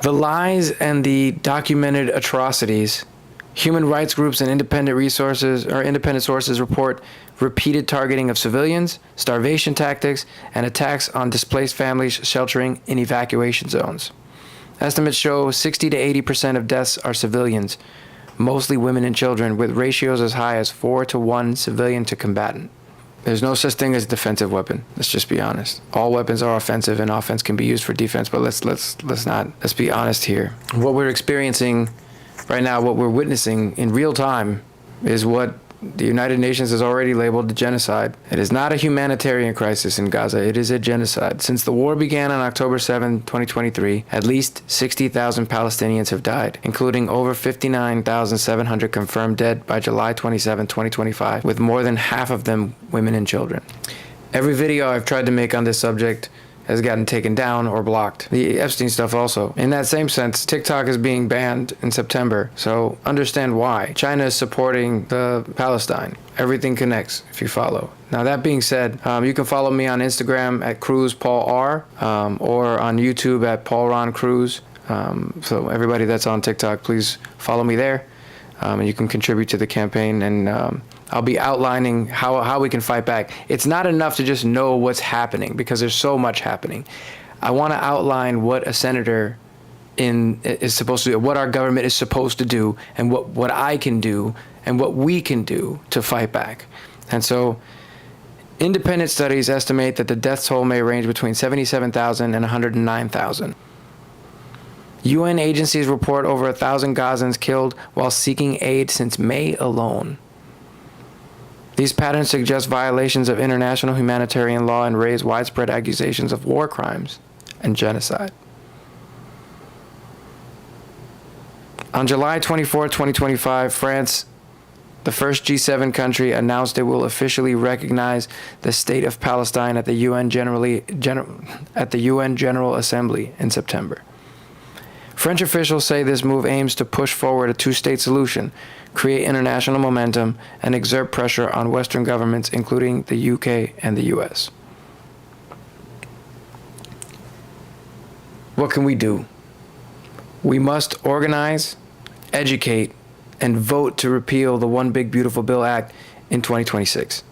The lies and the documented atrocities. Human rights groups and independent sources report repeated targeting of civilians, starvation tactics, and attacks on displaced families sheltering in evacuation zones. Estimates show 60 to 80% of deaths are civilians, mostly women and children, with ratios as high as 4 to 1 civilian to combatant. There's no such thing as a defensive weapon. Let's just be honest. All weapons are offensive, and offense can be used for defense. But let's be honest here. What we're experiencing right now, what we're witnessing in real time, is what the United Nations has already labeled a genocide. It is not a humanitarian crisis in Gaza. It is a genocide. Since the war began on October 7, 2023, at least 60,000 Palestinians have died, including over 59,700 confirmed dead by July 27, 2025, with more than half of them women and children. Every video I've tried to make on this subject has gotten taken down or blocked. The Epstein stuff also. In that same sense, TikTok is being banned in September, so understand why. China is supporting the Palestine. Everything connects if you follow. Now that being said, you can follow me on Instagram at Cruz Paul R, or on YouTube at Paul Ron Cruz. So everybody that's on TikTok, please follow me there. And you can contribute to the campaign, and I'll be outlining how we can fight back. It's not enough to just know what's happening, because there's so much happening. I want to outline what a senator is supposed to do, what our government is supposed to do, and what I can do, and what we can do to fight back. And so independent studies estimate that the death toll may range between 77,000 and 109,000. UN agencies report over 1,000 Gazans killed while seeking aid since May alone. These patterns suggest violations of international humanitarian law and raise widespread accusations of war crimes and genocide. On July 24, 2025, France, the first G7 country, announced it will officially recognize the State of Palestine at the UN General Assembly in September. French officials say this move aims to push forward a two-state solution, create international momentum, and exert pressure on Western governments, including the UK and the US. What can we do? We must organize, educate, and vote to repeal the One Big Beautiful Bill Act in 2026.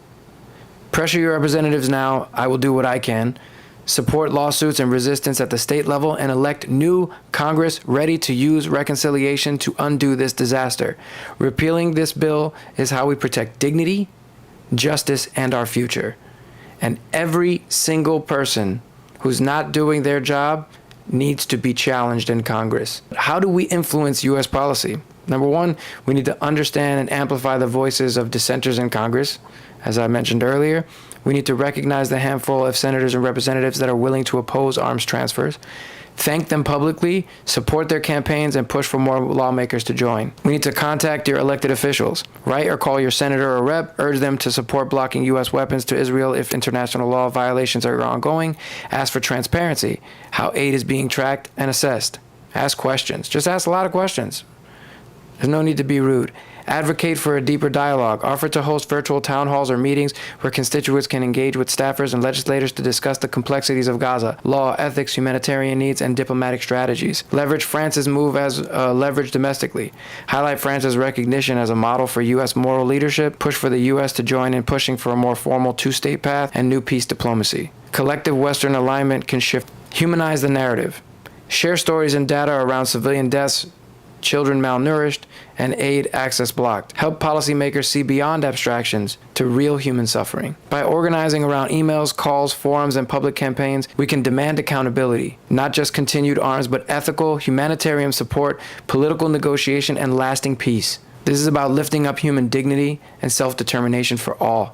Pressure your representatives now. I will do what I can. Support lawsuits and resistance at the state level, and elect new Congress ready to use reconciliation to undo this disaster. Repealing this bill is how we protect dignity, justice, and our future. And every single person who's not doing their job needs to be challenged in Congress. How do we influence U.S. policy? Number one, we need to understand and amplify the voices of dissenters in Congress. As I mentioned earlier, we need to recognize the handful of senators and representatives that are willing to oppose arms transfers, thank them publicly, support their campaigns, and push for more lawmakers to join. We need to contact your elected officials, write or call your senator or rep, urge them to support blocking U.S. weapons to Israel if international law violations are ongoing, ask for transparency, how aid is being tracked and assessed. Ask questions. Just ask a lot of questions. There's no need to be rude. Advocate for a deeper dialogue. Offer to host virtual town halls or meetings where constituents can engage with staffers and legislators to discuss the complexities of Gaza, law, ethics, humanitarian needs, and diplomatic strategies. Leverage France's move as leverage domestically. Highlight France's recognition as a model for U.S. moral leadership. Push for the U.S. to join in pushing for a more formal two-state path and new peace diplomacy. Collective Western alignment can shift. Humanize the narrative. Share stories and data around civilian deaths, children malnourished, and aid access blocked. Help policymakers see beyond abstractions to real human suffering. By organizing around emails, calls, forums, and public campaigns, we can demand accountability, not just continued arms, but ethical, humanitarian support, political negotiation, and lasting peace. This is about lifting up human dignity and self-determination for all.